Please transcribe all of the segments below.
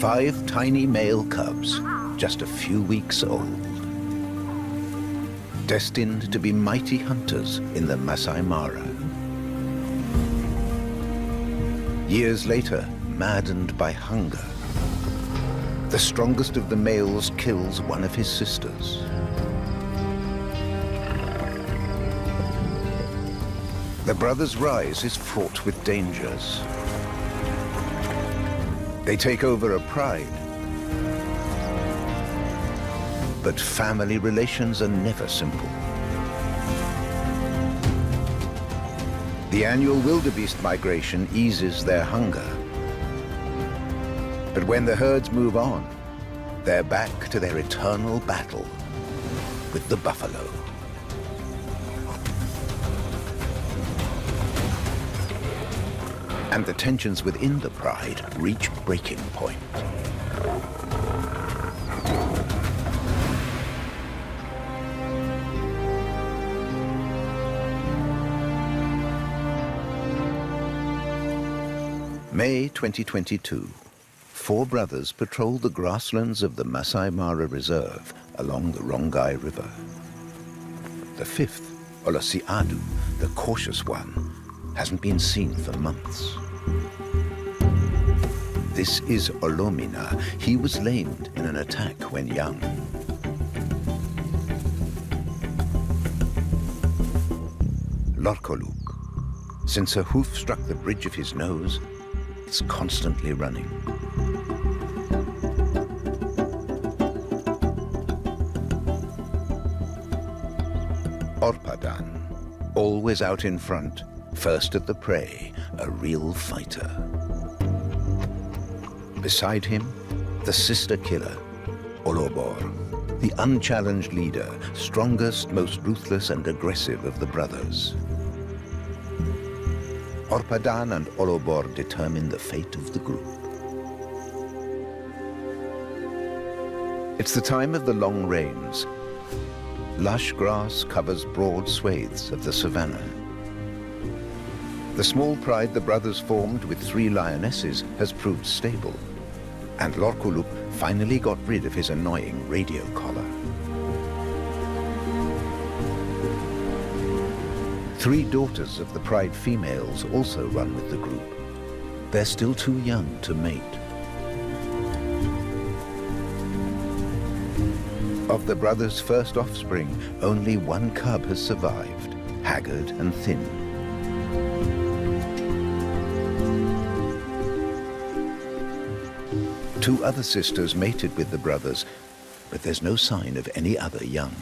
5 tiny male cubs, just a few weeks old, destined to be mighty hunters in the Maasai Mara. Years later, maddened by hunger, the strongest of the males kills one of his sisters. The brothers' rise is fraught with dangers. They take over a pride, but family relations are never simple. The annual wildebeest migration eases their hunger. But when the herds move on, they're back to their eternal battle with the buffalo. And the tensions within the pride reach breaking point. May 2022. 4 brothers patrol the grasslands of the Maasai Mara Reserve along the Rongai River. The 5th, Olosiadu, the cautious one, hasn't been seen for months. This is Olomina. He was lamed in an attack when young. Lorkoluk. Since a hoof struck the bridge of his nose, it's constantly running. Orpadan, always out in front, first at the prey, a real fighter. Beside him, the sister killer, Oloborr, the unchallenged leader, strongest, most ruthless and aggressive of the brothers. Orpadan and Oloborr determine the fate of the group. It's the time of the long rains. Lush grass covers broad swathes of the savanna. The small pride the brothers formed with 3 lionesses has proved stable, and Lorkoluk finally got rid of his annoying radio collar. 3 daughters of the pride females also run with the group. They're still too young to mate. Of the brothers' first offspring, only 1 cub has survived, haggard and thin. Two other sisters mated with the brothers, but there's no sign of any other young.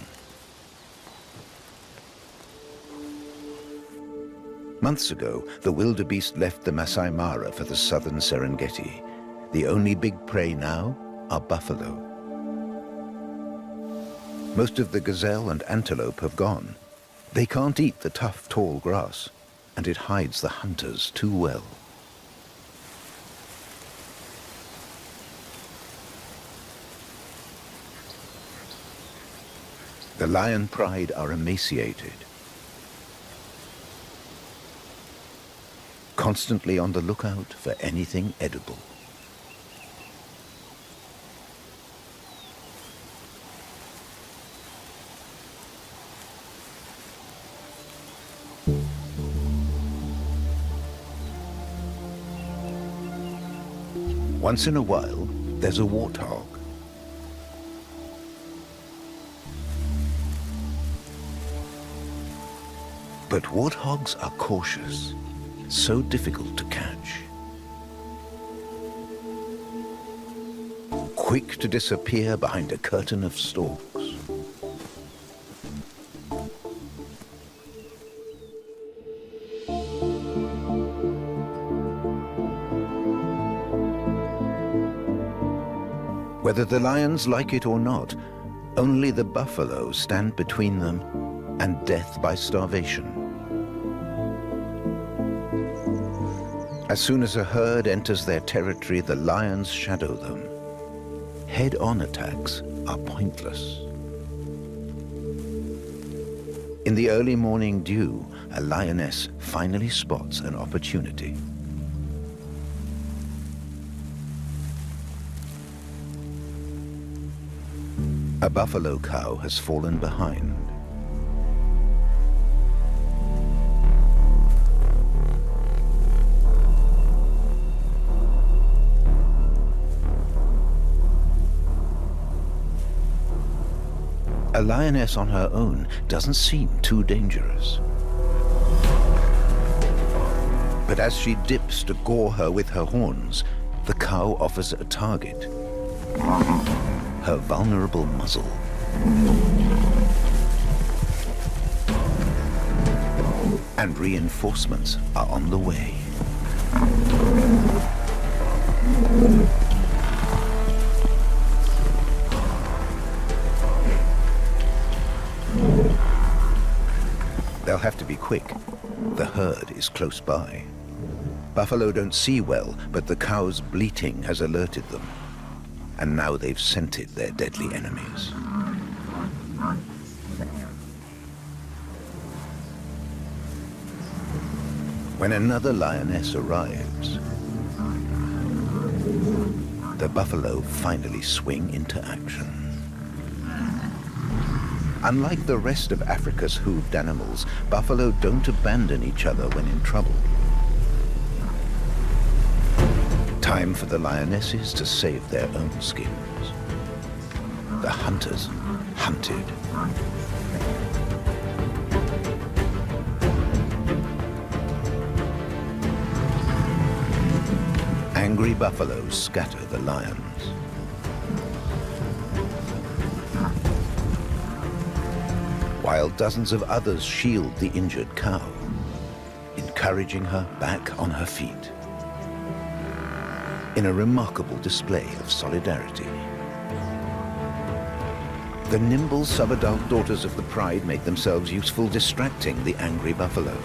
Months ago, the wildebeest left the Maasai Mara for the southern Serengeti. The only big prey now are buffalo. Most of the gazelle and antelope have gone. They can't eat the tough, tall grass, and it hides the hunters too well. The lion pride are emaciated, constantly on the lookout for anything edible. Once in a while, there's a warthog. But warthogs are cautious, so difficult to catch. Quick to disappear behind a curtain of stalks. Whether the lions like it or not, only the buffalo stand between them and death by starvation. As soon as a herd enters their territory, the lions shadow them. Head-on attacks are pointless. In the early morning dew, a lioness finally spots an opportunity. A buffalo cow has fallen behind. A lioness on her own doesn't seem too dangerous. But as she dips to gore her with her horns, the cow offers a target: her vulnerable muzzle. And reinforcements are on the way. They'll have to be quick. The herd is close by. Buffalo don't see well, but the cow's bleating has alerted them. And now they've scented their deadly enemies. When another lioness arrives, the buffalo finally swing into action. Unlike the rest of Africa's hooved animals, buffalo don't abandon each other when in trouble. Time for the lionesses to save their own skins. The hunters hunted. Angry buffaloes scatter the lions. While dozens of others shield the injured cow, encouraging her back on her feet. In a remarkable display of solidarity. The nimble subadult daughters of the pride make themselves useful distracting the angry buffalo.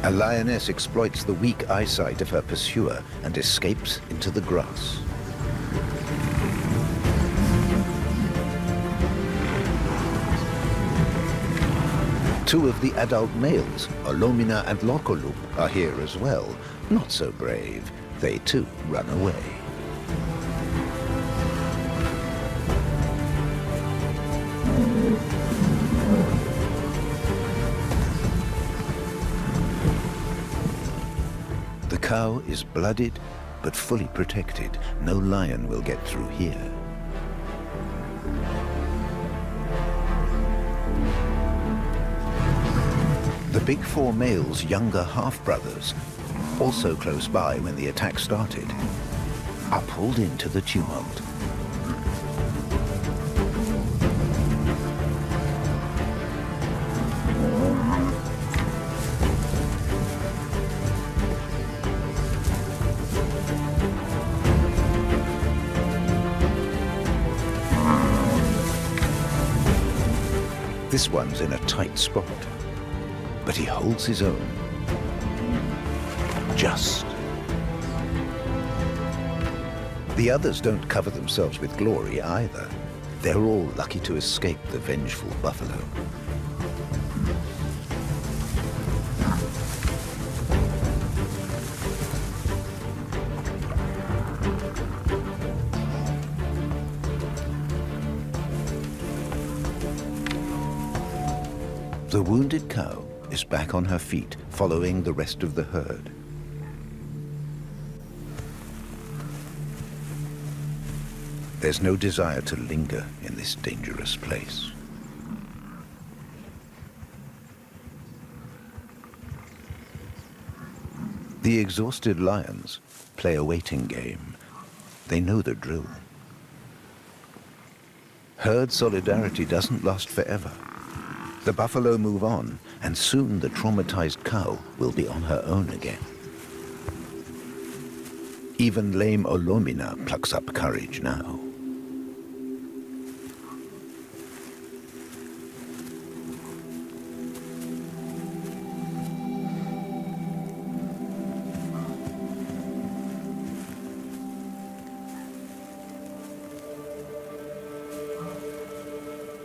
A lioness exploits the weak eyesight of her pursuer and escapes into the grass. Two of the adult males, Oloborr and Oloborr, are here as well. Not so brave. They too run away. The cow is blooded, but fully protected. No lion will get through here. The big four males' younger half-brothers, also close by when the attack started, are pulled into the tumult. This one's in a tight spot, but he holds his own. Just. The others don't cover themselves with glory either. They're all lucky to escape the vengeful buffalo. The wounded cow is back on her feet, following the rest of the herd. There's no desire to linger in this dangerous place. The exhausted lions play a waiting game. They know the drill. Herd solidarity doesn't last forever. The buffalo move on, and soon the traumatized cow will be on her own again. Even lame Oloborr plucks up courage now.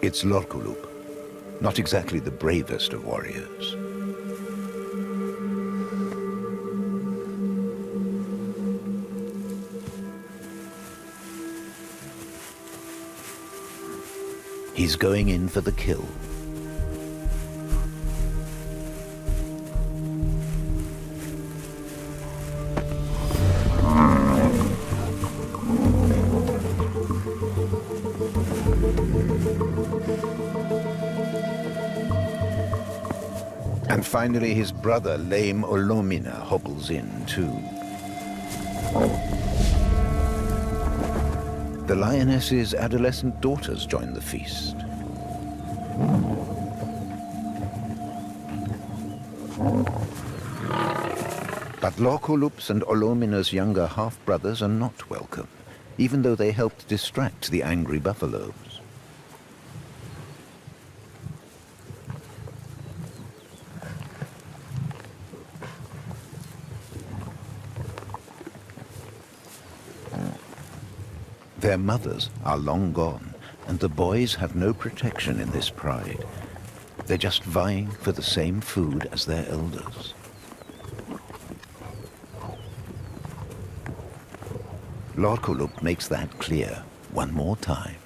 It's Oloborr, not exactly the bravest of warriors. He's going in for the kill. And finally, his brother, lame Oloborr, hobbles in too. The lioness's adolescent daughters join the feast. But Lorcolup's and Olobor's younger half-brothers are not welcome, even though they helped distract the angry buffaloes. Their mothers are long gone, and the boys have no protection in this pride. They're just vying for the same food as their elders. Lorcolop makes that clear one more time.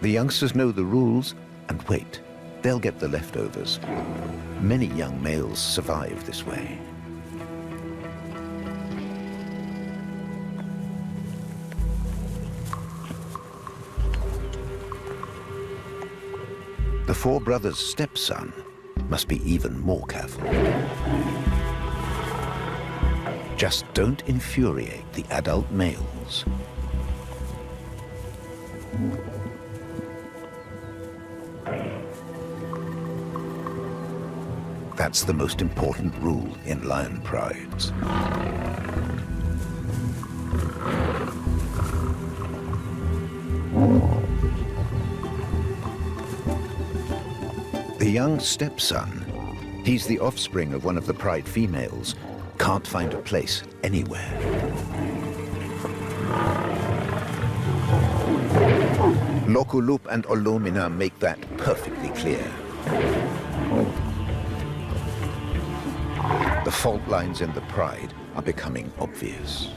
The youngsters know the rules, and wait, they'll get the leftovers. Many young males survive this way. The four brothers' stepson must be even more careful. Just don't infuriate the adult males. That's the most important rule in lion prides. The young stepson, he's the offspring of one of the pride females, can't find a place anywhere. Lorcolop and Oloborr make that perfectly clear. The fault lines in the pride are becoming obvious.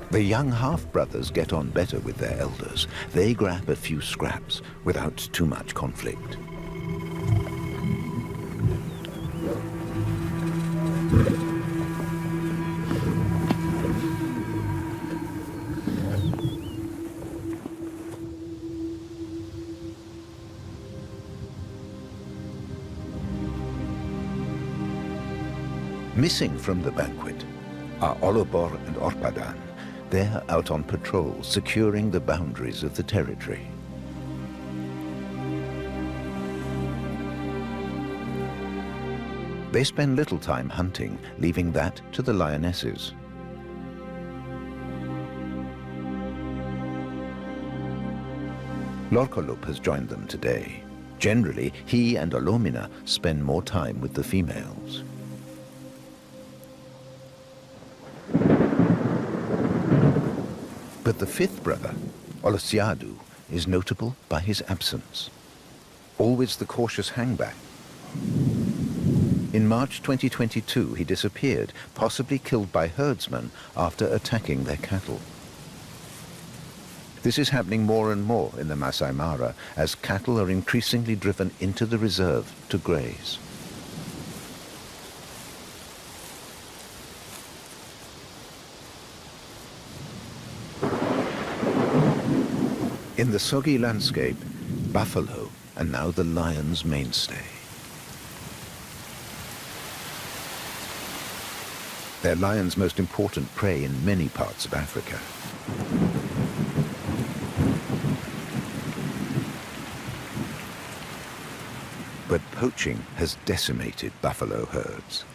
The young half-brothers get on better with their elders. They grab a few scraps without too much conflict. Missing from the banquet are Oloborr and Orpadan. They're out on patrol, securing the boundaries of the territory. They spend little time hunting, leaving that to the lionesses. Lorcolop has joined them today. Generally, he and Oloborr spend more time with the females. But the fifth brother, Oloborr, is notable by his absence. Always the cautious hangback. In March 2022, he disappeared, possibly killed by herdsmen after attacking their cattle. This is happening more and more in the Masai Mara as cattle are increasingly driven into the reserve to graze. In the soggy landscape, buffalo are now the lion's mainstay. They're lion's most important prey in many parts of Africa. But poaching has decimated buffalo herds.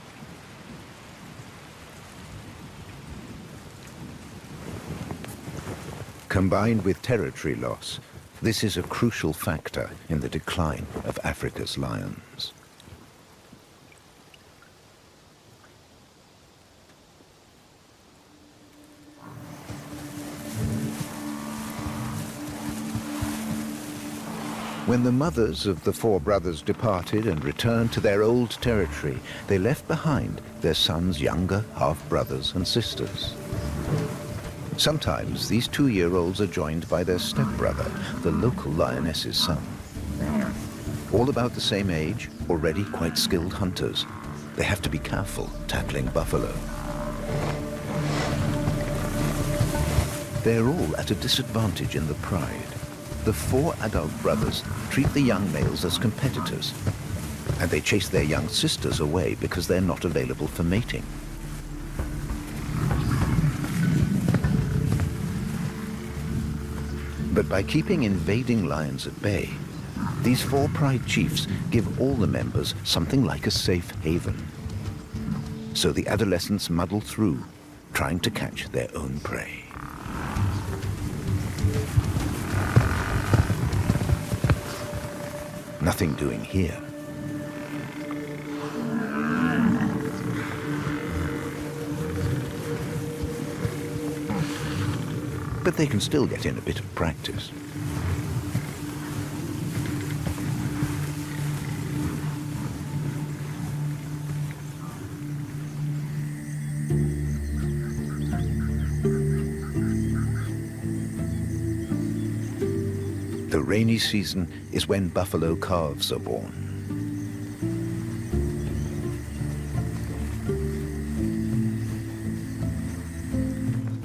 Combined with territory loss, this is a crucial factor in the decline of Africa's lions. When the mothers of the four brothers departed and returned to their old territory, they left behind their sons' younger half-brothers and sisters. Sometimes these 2-year-olds are joined by their stepbrother, the local lioness's son. All about the same age, already quite skilled hunters. They have to be careful tackling buffalo. They're all at a disadvantage in the pride. The 4 adult brothers treat the young males as competitors, and they chase their young sisters away because they're not available for mating. But by keeping invading lions at bay, these 4 pride chiefs give all the members something like a safe haven. So the adolescents muddle through, trying to catch their own prey. Nothing doing here. But they can still get in a bit of practice. The rainy season is when buffalo calves are born.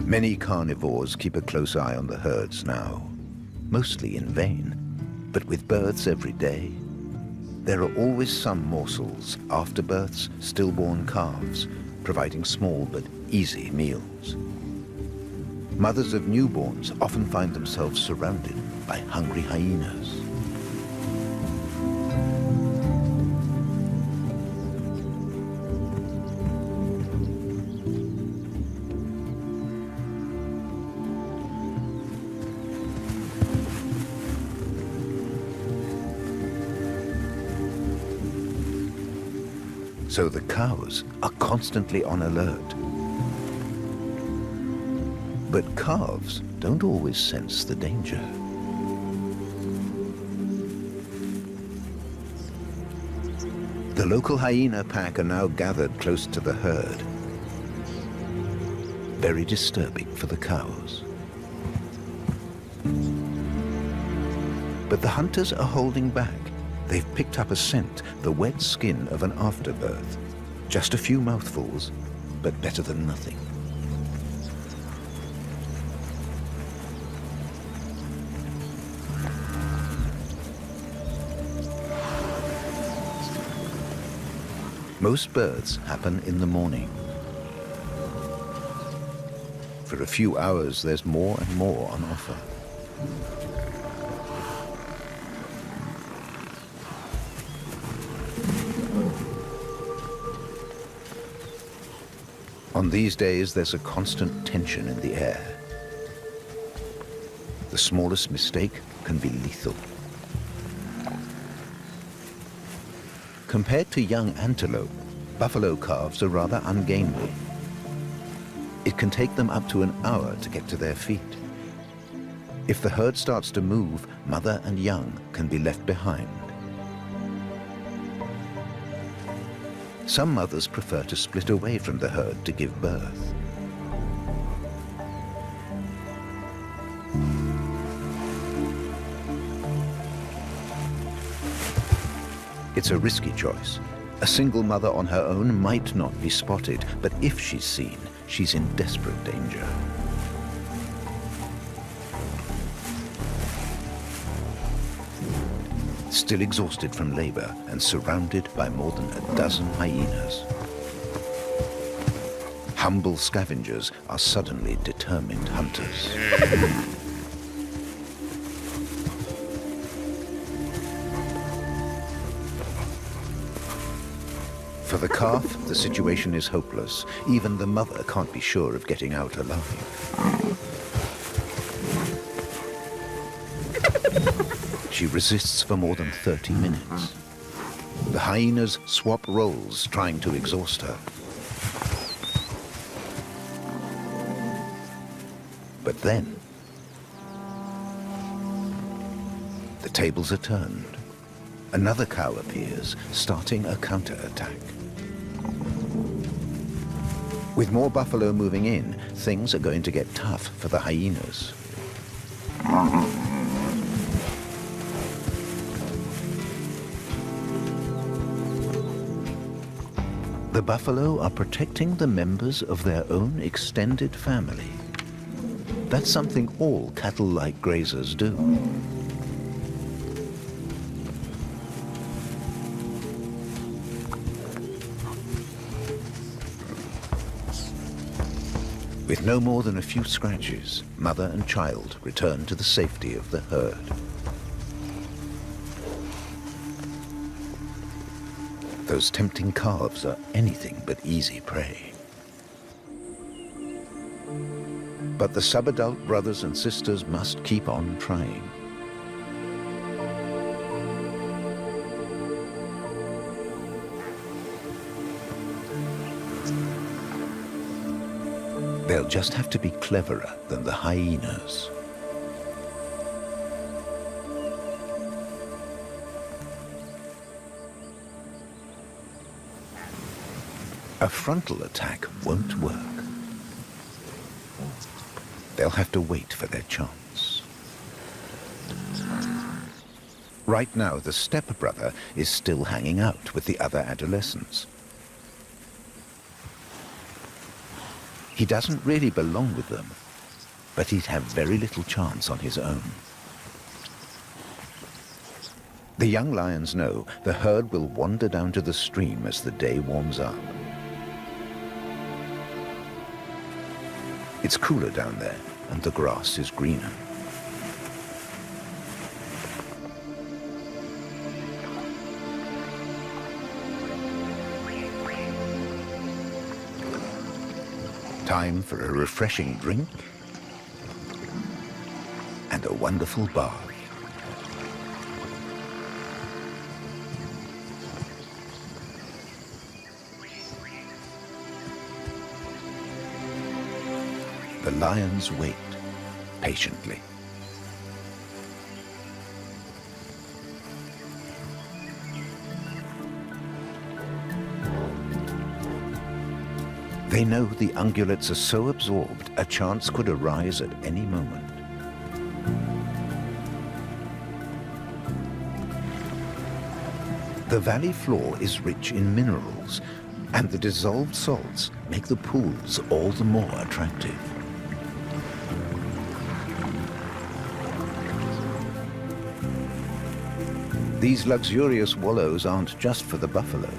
Many carnivores keep a close eye on the herds now, mostly in vain, but with births every day, there are always some morsels, afterbirths, stillborn calves, providing small but easy meals. Mothers of newborns often find themselves surrounded by hungry hyenas. So the cows are constantly on alert. But calves don't always sense the danger. The local hyena pack are now gathered close to the herd. Very disturbing for the cows. But the hunters are holding back. They've picked up a scent, the wet skin of an afterbirth. Just a few mouthfuls, but better than nothing. Most births happen in the morning. For a few hours, there's more and more on offer. On these days, there's a constant tension in the air. The smallest mistake can be lethal. Compared to young antelope, buffalo calves are rather ungainly. It can take them up to an hour to get to their feet. If the herd starts to move, mother and young can be left behind. Some mothers prefer to split away from the herd to give birth. It's a risky choice. A single mother on her own might not be spotted, but if she's seen, she's in desperate danger. Still exhausted from labor and surrounded by more than a dozen hyenas. Humble scavengers are suddenly determined hunters. For the calf, the situation is hopeless. Even the mother can't be sure of getting out alive. She resists for more than 30 minutes. The hyenas swap roles, trying to exhaust her. But then, The tables are turned. Another cow appears, starting a counterattack. With more buffalo moving in, things are going to get tough for the hyenas. The buffalo are protecting the members of their own extended family. That's something all cattle-like grazers do. With no more than a few scratches, mother and child return to the safety of the herd. Those tempting calves are anything but easy prey. But the subadult brothers and sisters must keep on trying. They'll just have to be cleverer than the hyenas. A frontal attack won't work. They'll have to wait for their chance. Right now, the stepbrother is still hanging out with the other adolescents. He doesn't really belong with them, but he'd have very little chance on his own. The young lions know the herd will wander down to the stream as the day warms up. It's cooler down there, and the grass is greener. Time for a refreshing drink and a wonderful bath. The lions wait patiently. They know the ungulates are so absorbed, a chance could arise at any moment. The valley floor is rich in minerals, and the dissolved salts make the pools all the more attractive. These luxurious wallows aren't just for the buffalo.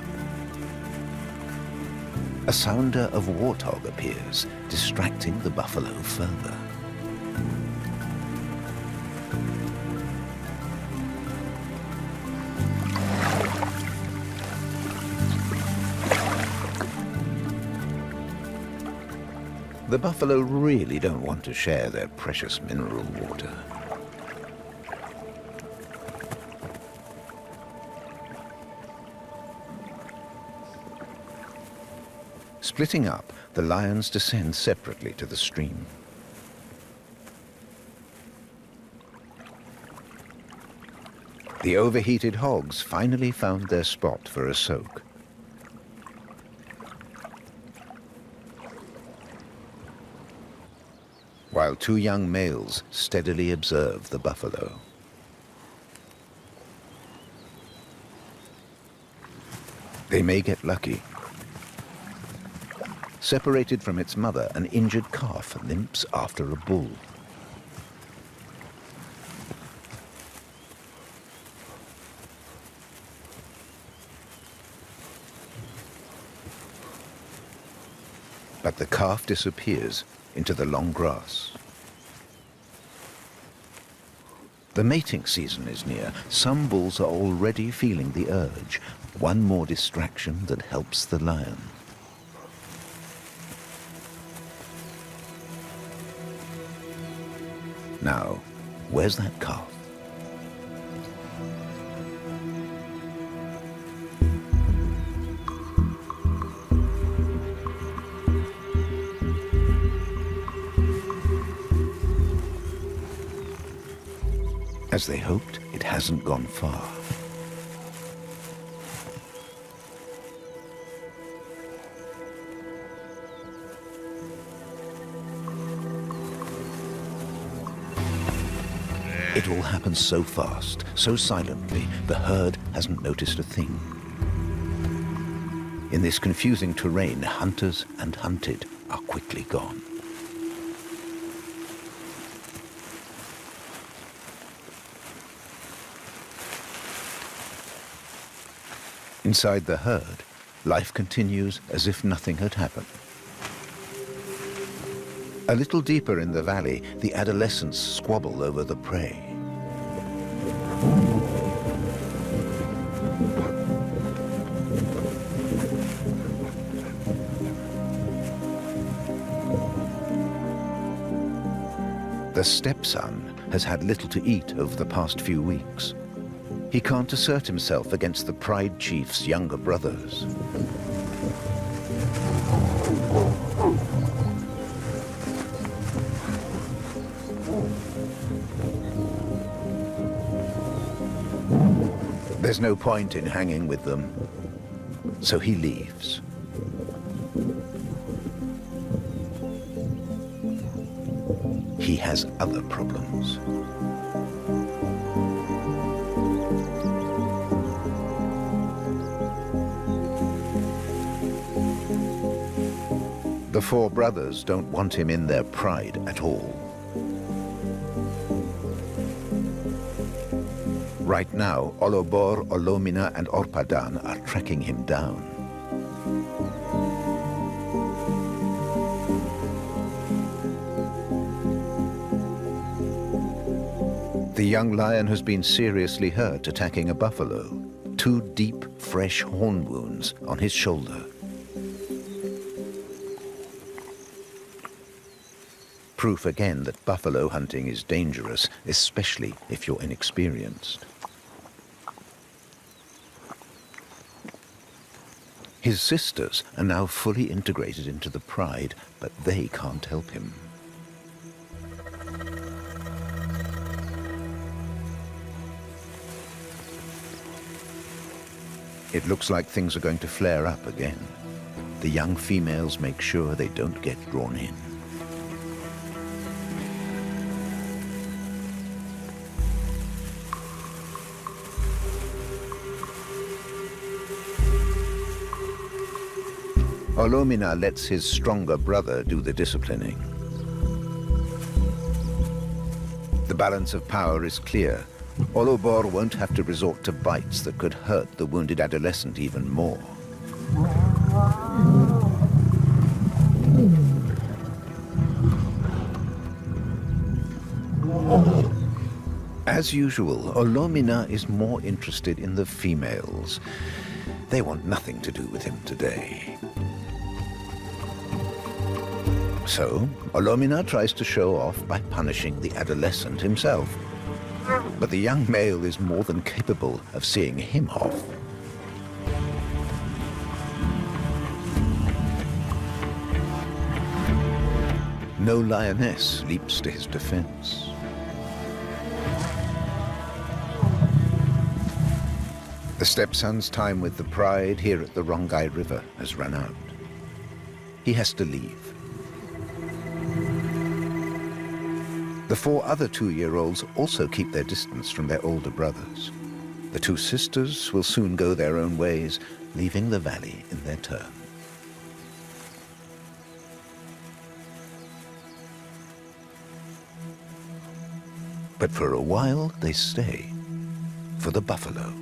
A sounder of warthog appears, distracting the buffalo further. The buffalo really don't want to share their precious mineral water. Splitting up, the lions descend separately to the stream. The overheated hogs finally found their spot for a soak. While two young males steadily observe the buffalo. They may get lucky. Separated from its mother, an injured calf limps after a bull. But the calf disappears into the long grass. The mating season is near. Some bulls are already feeling the urge. One more distraction that helps the lion. Now, where's that calf? As they hoped, it it hasn't gone far. It all happens so fast, so silently, the herd hasn't noticed a thing. In this confusing terrain, hunters and hunted are quickly gone. Inside the herd, life continues as if nothing had happened. A little deeper in the valley, the adolescents squabble over the prey. The stepson has had little to eat over the past few weeks. He can't assert himself against the pride chief's younger brothers. There's no point in hanging with them, so he leaves. He has other problems. The four brothers don't want him in their pride at all. Right now, Oloborr, Olomina and Orpadan are tracking him down. The young lion has been seriously hurt attacking a buffalo. 2 deep, fresh horn wounds on his shoulder. Proof again that buffalo hunting is dangerous, especially if you're inexperienced. His sisters are now fully integrated into the pride, but they can't help him. It looks like things are going to flare up again. The young females make sure they don't get drawn in. Olomina lets his stronger brother do the disciplining. The balance of power is clear. Oloborr won't have to resort to bites that could hurt the wounded adolescent even more. As usual, Olomina is more interested in the females. They want nothing to do with him today. So, Olomina tries to show off by punishing the adolescent himself. But the young male is more than capable of seeing him off. No lioness leaps to his defense. The stepson's time with the pride here at the Rongai River has run out. He has to leave. The 4 other 2-year-olds also keep their distance from their older brothers. The 2 sisters will soon go their own ways, leaving the valley in their turn. But for a while, they stay for the buffalo.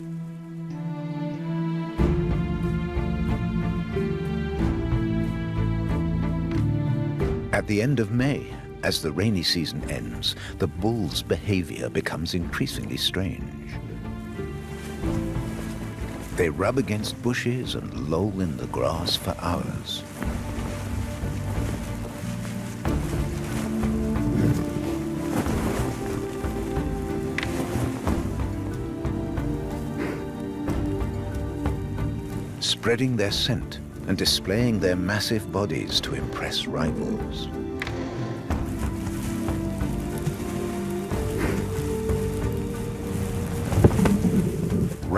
At the end of May, as the rainy season ends, the bull's behavior becomes increasingly strange. They rub against bushes and loll in the grass for hours. Spreading their scent and displaying their massive bodies to impress rivals.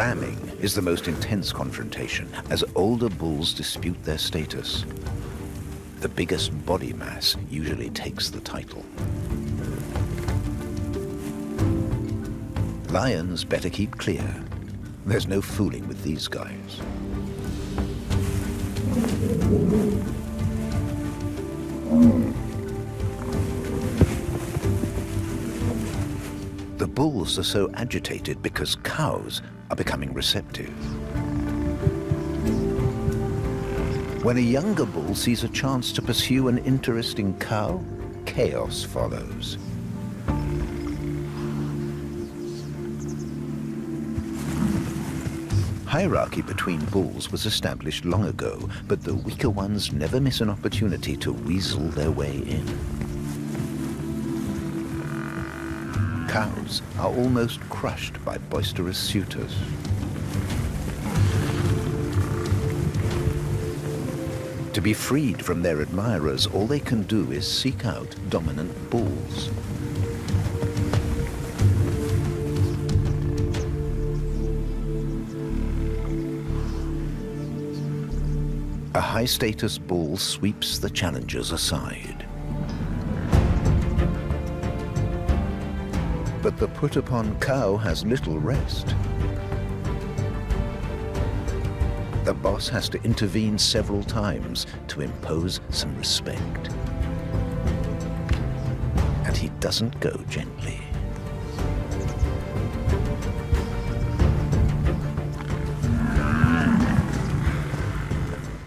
Ramming is the most intense confrontation as older bulls dispute their status. The biggest body mass usually takes the title. Lions better keep clear. There's no fooling with these guys. The bulls are so agitated because cows are becoming receptive. When a younger bull sees a chance to pursue an interesting cow, chaos follows. Hierarchy between bulls was established long ago, but the weaker ones never miss an opportunity to weasel their way in. Cows are almost crushed by boisterous suitors. To be freed from their admirers, all they can do is seek out dominant bulls. A high-status bull sweeps the challengers aside. But the put-upon cow has little rest. The boss has to intervene several times to impose some respect. And he doesn't go gently.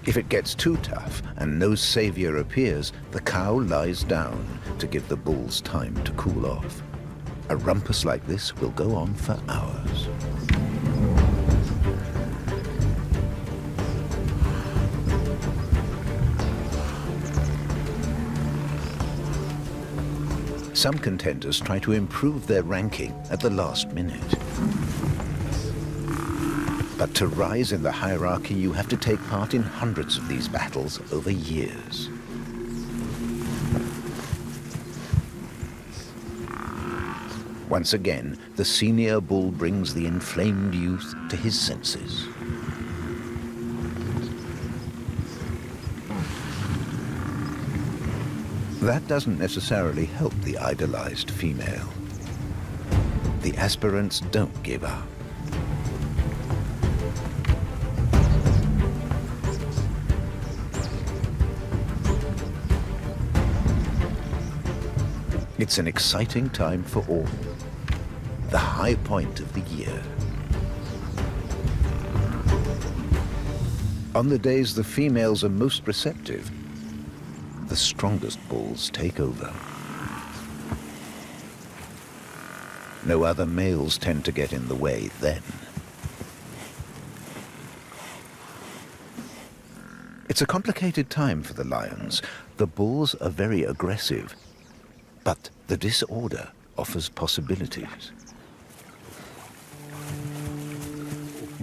If it gets too tough and no savior appears, the cow lies down to give the bulls time to cool off. A rumpus like this will go on for hours. Some contenders try to improve their ranking at the last minute. But to rise in the hierarchy, you have to take part in hundreds of these battles over years. Once again, the senior bull brings the inflamed youth to his senses. That doesn't necessarily help the idolized female. The aspirants don't give up. It's an exciting time for all. The high point of the year. On the days the females are most receptive, the strongest bulls take over. No other males tend to get in the way then. It's a complicated time for the lions. The bulls are very aggressive, but the disorder offers possibilities.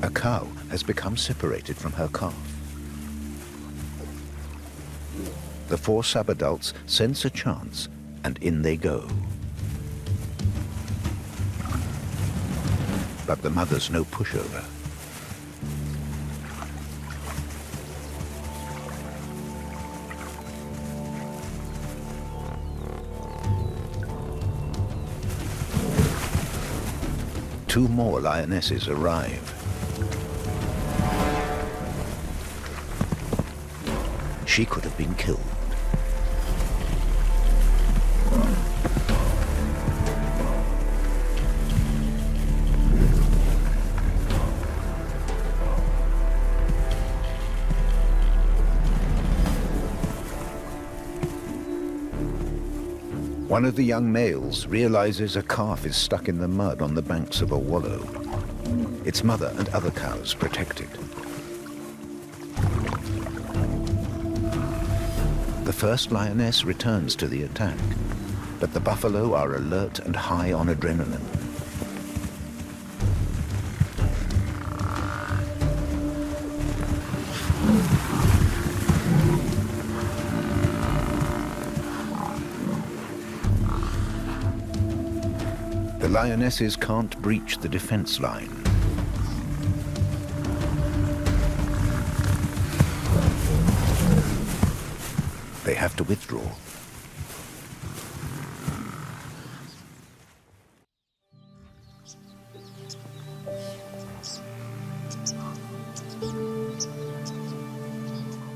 A cow has become separated from her calf. The four subadults sense a chance, and in they go. But the mother's no pushover. Two more lionesses arrive. She could have been killed. One of the young males realizes a calf is stuck in the mud on the banks of a wallow. Its mother and other cows protect it. The first lioness returns to the attack, but the buffalo are alert and high on adrenaline. The lionesses can't breach the defense line. They have to withdraw.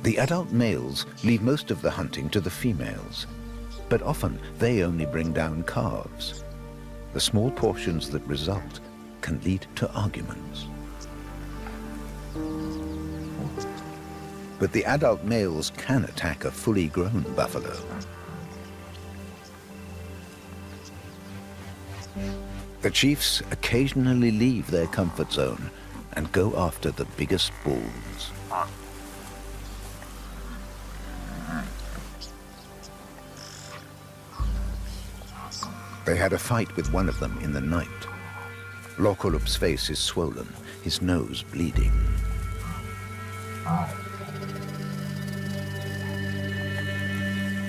The adult males leave most of the hunting to the females, but often they only bring down calves. The small portions that result can lead to arguments. But the adult males can attack a fully grown buffalo. The chiefs occasionally leave their comfort zone and go after the biggest bulls. They had a fight with one of them in the night. Oloborr's face is swollen, his nose bleeding.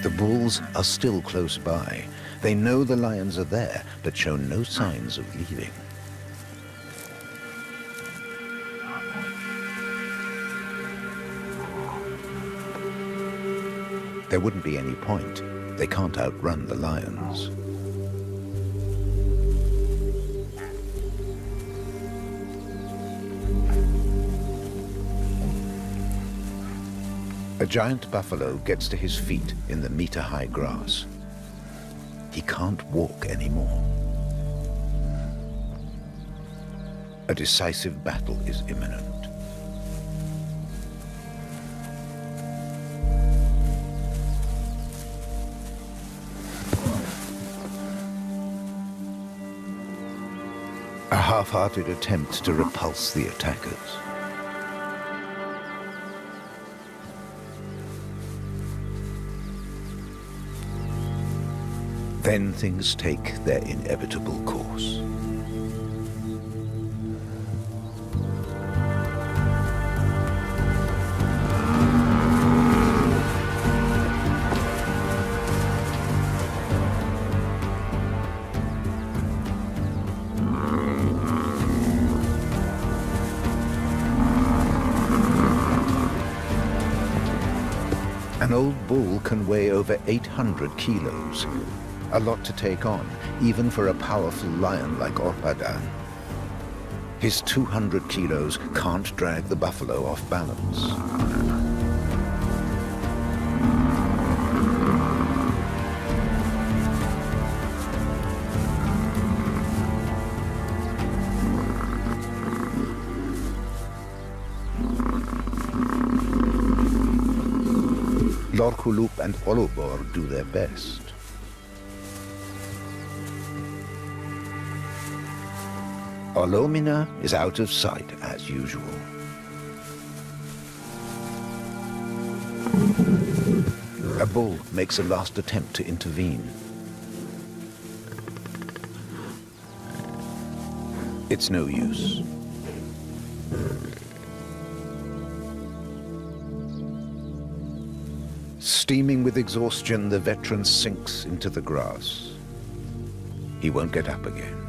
The bulls are still close by. They know the lions are there, but show no signs of leaving. There wouldn't be any point. They can't outrun the lions. A giant buffalo gets to his feet in the meter-high grass. He can't walk anymore. A decisive battle is imminent. A half-hearted attempt to repulse the attackers. Then things take their inevitable course. An old bull can weigh over 800 kilos. A lot to take on, even for a powerful lion like Oloborr. His 200 kilos can't drag the buffalo off balance. Oloborr and Oloborr do their best. Oloborr is out of sight as usual. A bull makes a last attempt to intervene. It's no use. Steaming with exhaustion, the veteran sinks into the grass. He won't get up again.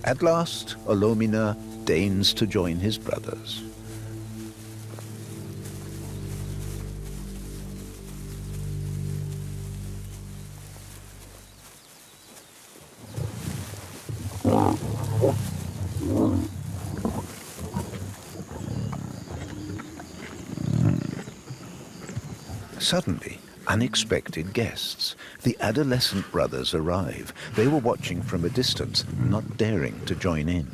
At last, Oloborr deigns to join his brothers. Suddenly, unexpected guests. The adolescent brothers arrive. They were watching from a distance, not daring to join in.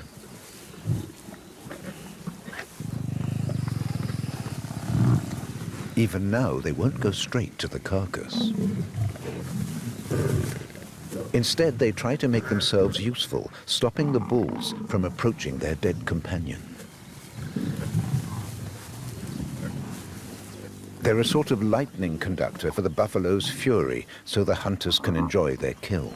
Even now, they won't go straight to the carcass. Instead, they try to make themselves useful, stopping the bulls from approaching their dead companion. They're a sort of lightning conductor for the buffalo's fury, so the hunters can enjoy their kill.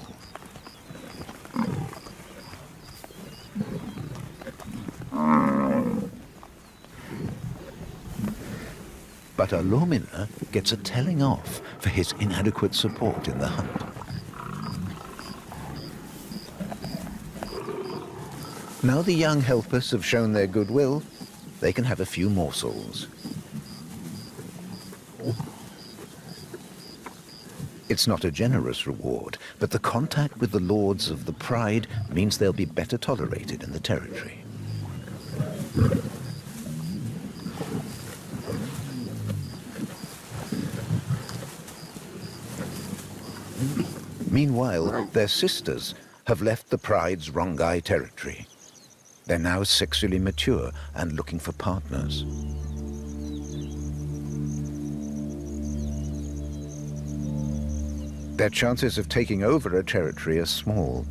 But Oloborr gets a telling off for his inadequate support in the hunt. Now the young helpers have shown their goodwill, they can have a few morsels. It's not a generous reward, but the contact with the lords of the pride means they'll be better tolerated in the territory. Meanwhile, their sisters have left the pride's Rongai territory. They're now sexually mature and looking for partners. Their chances of taking over a territory are small.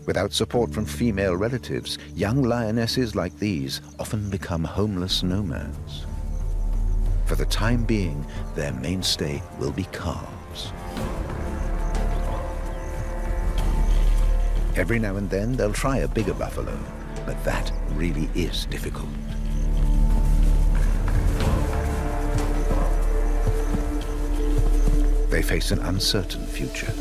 Without support from female relatives, young lionesses like these often become homeless nomads. For the time being, their mainstay will be calves. Every now and then, they'll try a bigger buffalo, but that really is difficult. They face an uncertain future.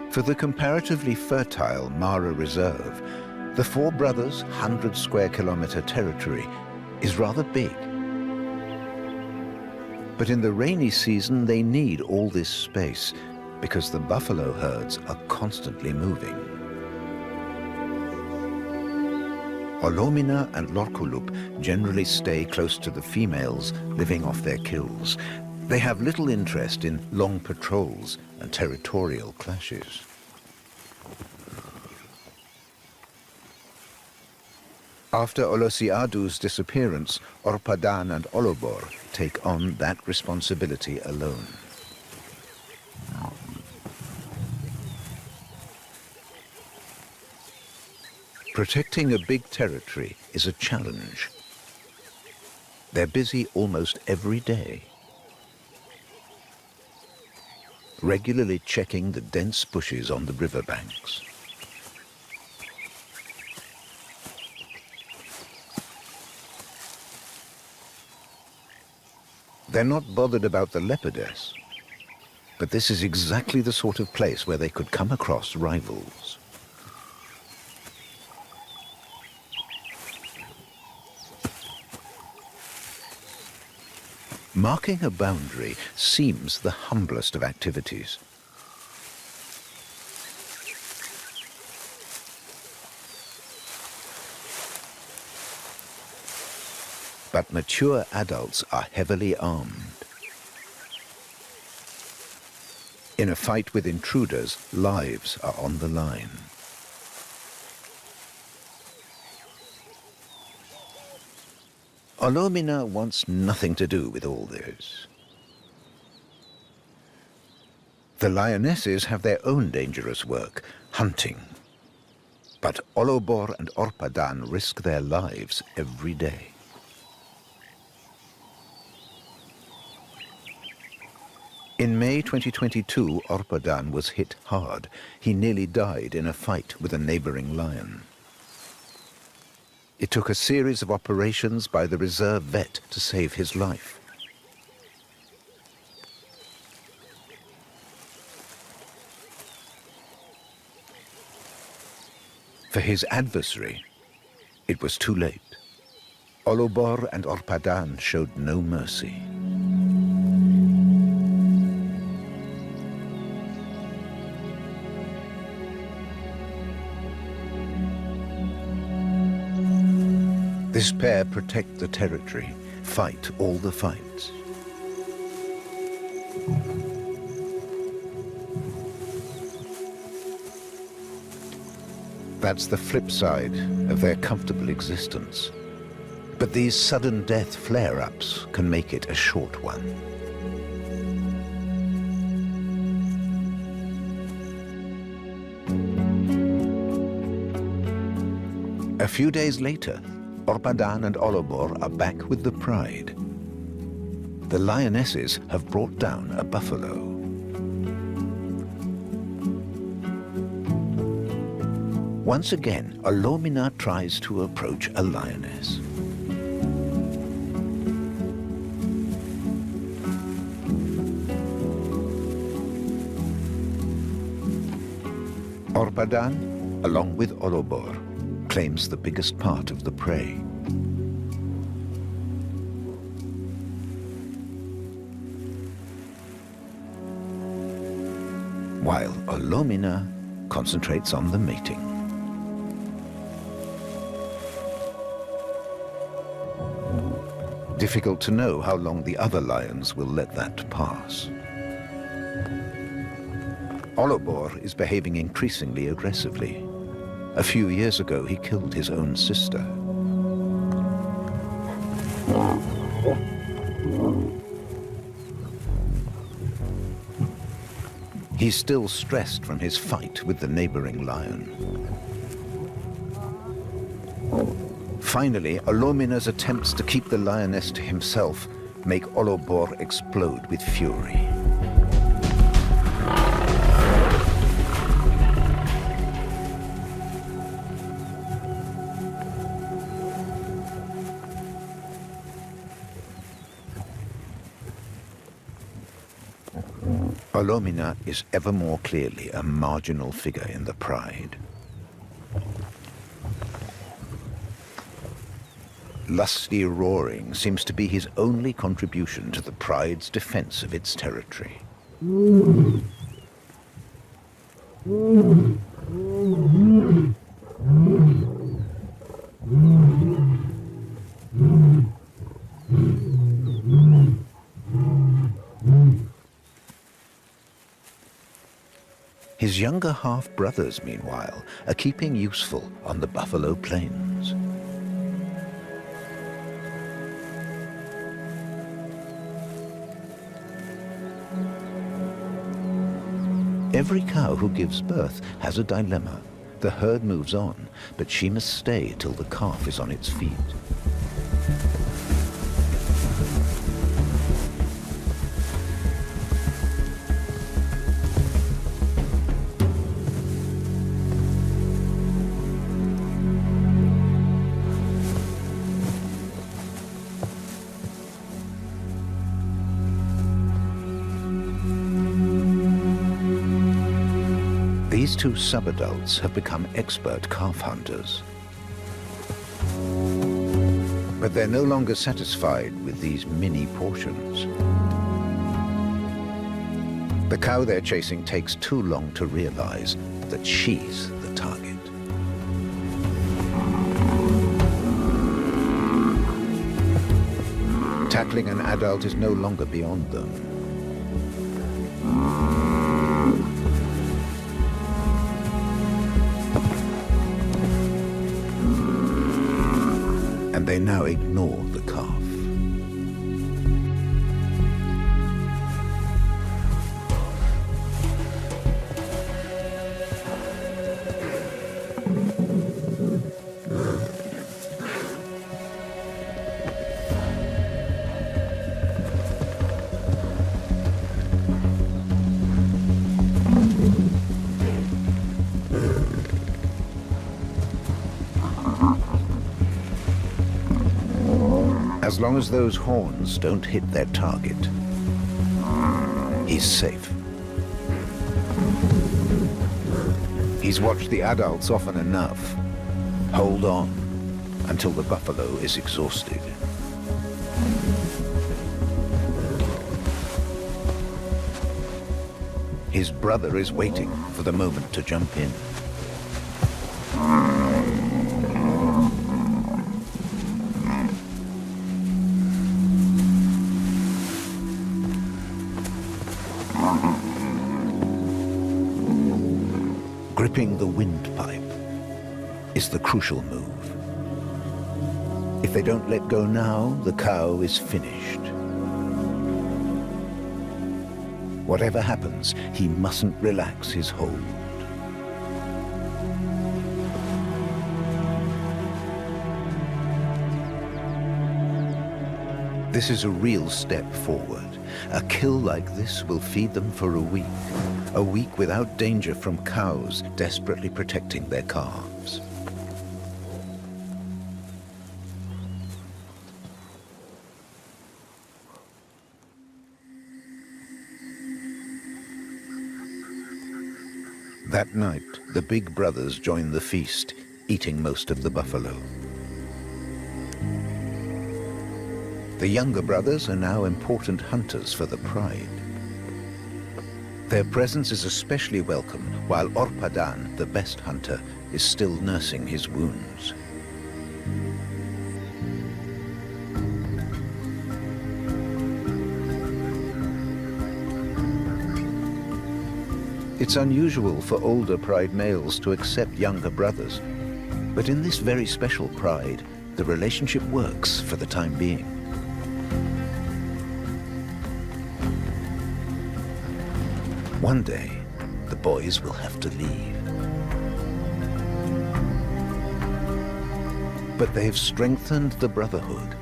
For the comparatively fertile Mara Reserve, the Four Brothers' 100 square kilometer territory is rather big. But in the rainy season, they need all this space because the buffalo herds are constantly moving. Olomina and Lorkullup generally stay close to the females, living off their kills. They have little interest in long patrols and territorial clashes. After Olosiadu's disappearance, Orpadan and Oloborr take on that responsibility alone. Protecting a big territory is a challenge. They're busy almost every day, regularly checking the dense bushes on the riverbanks. They're not bothered about the leopardess, but this is exactly the sort of place where they could come across rivals. Marking a boundary seems the humblest of activities. But mature adults are heavily armed. In a fight with intruders, lives are on the line. Olomina wants nothing to do with all this. The lionesses have their own dangerous work, hunting. But Oloborr and Orpadan risk their lives every day. In May 2022, Orpadan was hit hard. He nearly died in a fight with a neighboring lion. It took a series of operations by the reserve vet to save his life. For his adversary, it was too late. Oloborr and Orpadan showed no mercy. This pair protect the territory, fight all the fights. That's the flip side of their comfortable existence. But these sudden death flare-ups can make it a short one. A few days later, Orpadan and Oloborr are back with the pride. The lionesses have brought down a buffalo. Once again, Olomina tries to approach a lioness. Rapadan, along with Oloborr, claims the biggest part of the prey. While Olomina concentrates on the mating. Difficult to know how long the other lions will let that pass. Oloborr is behaving increasingly aggressively. A few years ago, he killed his own sister. He's still stressed from his fight with the neighboring lion. Finally, Olomina's attempts to keep the lioness to himself make Oloborr explode with fury. Olomina is ever more clearly a marginal figure in the pride. Lusty roaring seems to be his only contribution to the pride's defense of its territory. His younger half-brothers, meanwhile, are keeping useful on the Buffalo Plains. Every cow who gives birth has a dilemma. The herd moves on, but she must stay till the calf is on its feet. These two subadults have become expert calf hunters. But they're no longer satisfied with these mini portions. The cow they're chasing takes too long to realize that she's the target. Tackling an adult is no longer beyond them. And they now ignore the calf. As long as those horns don't hit their target, he's safe. He's watched the adults often enough. Hold on until the buffalo is exhausted. His brother is waiting for the moment to jump in. Gripping the windpipe is the crucial move. If they don't let go now, the cow is finished. Whatever happens, he mustn't relax his hold. This is a real step forward. A kill like this will feed them for a week without danger from cows desperately protecting their calves. That night, the big brothers join the feast, eating most of the buffalo. The younger brothers are now important hunters for the pride. Their presence is especially welcome while Orpadan, the best hunter, is still nursing his wounds. It's unusual for older pride males to accept younger brothers, but in this very special pride, the relationship works for the time being. One day, the boys will have to leave. But they've strengthened the Brotherhood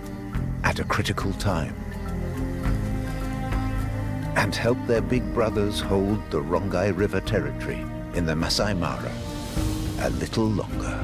at a critical time and helped their big brothers hold the Rongai River territory in the Masai Mara a little longer.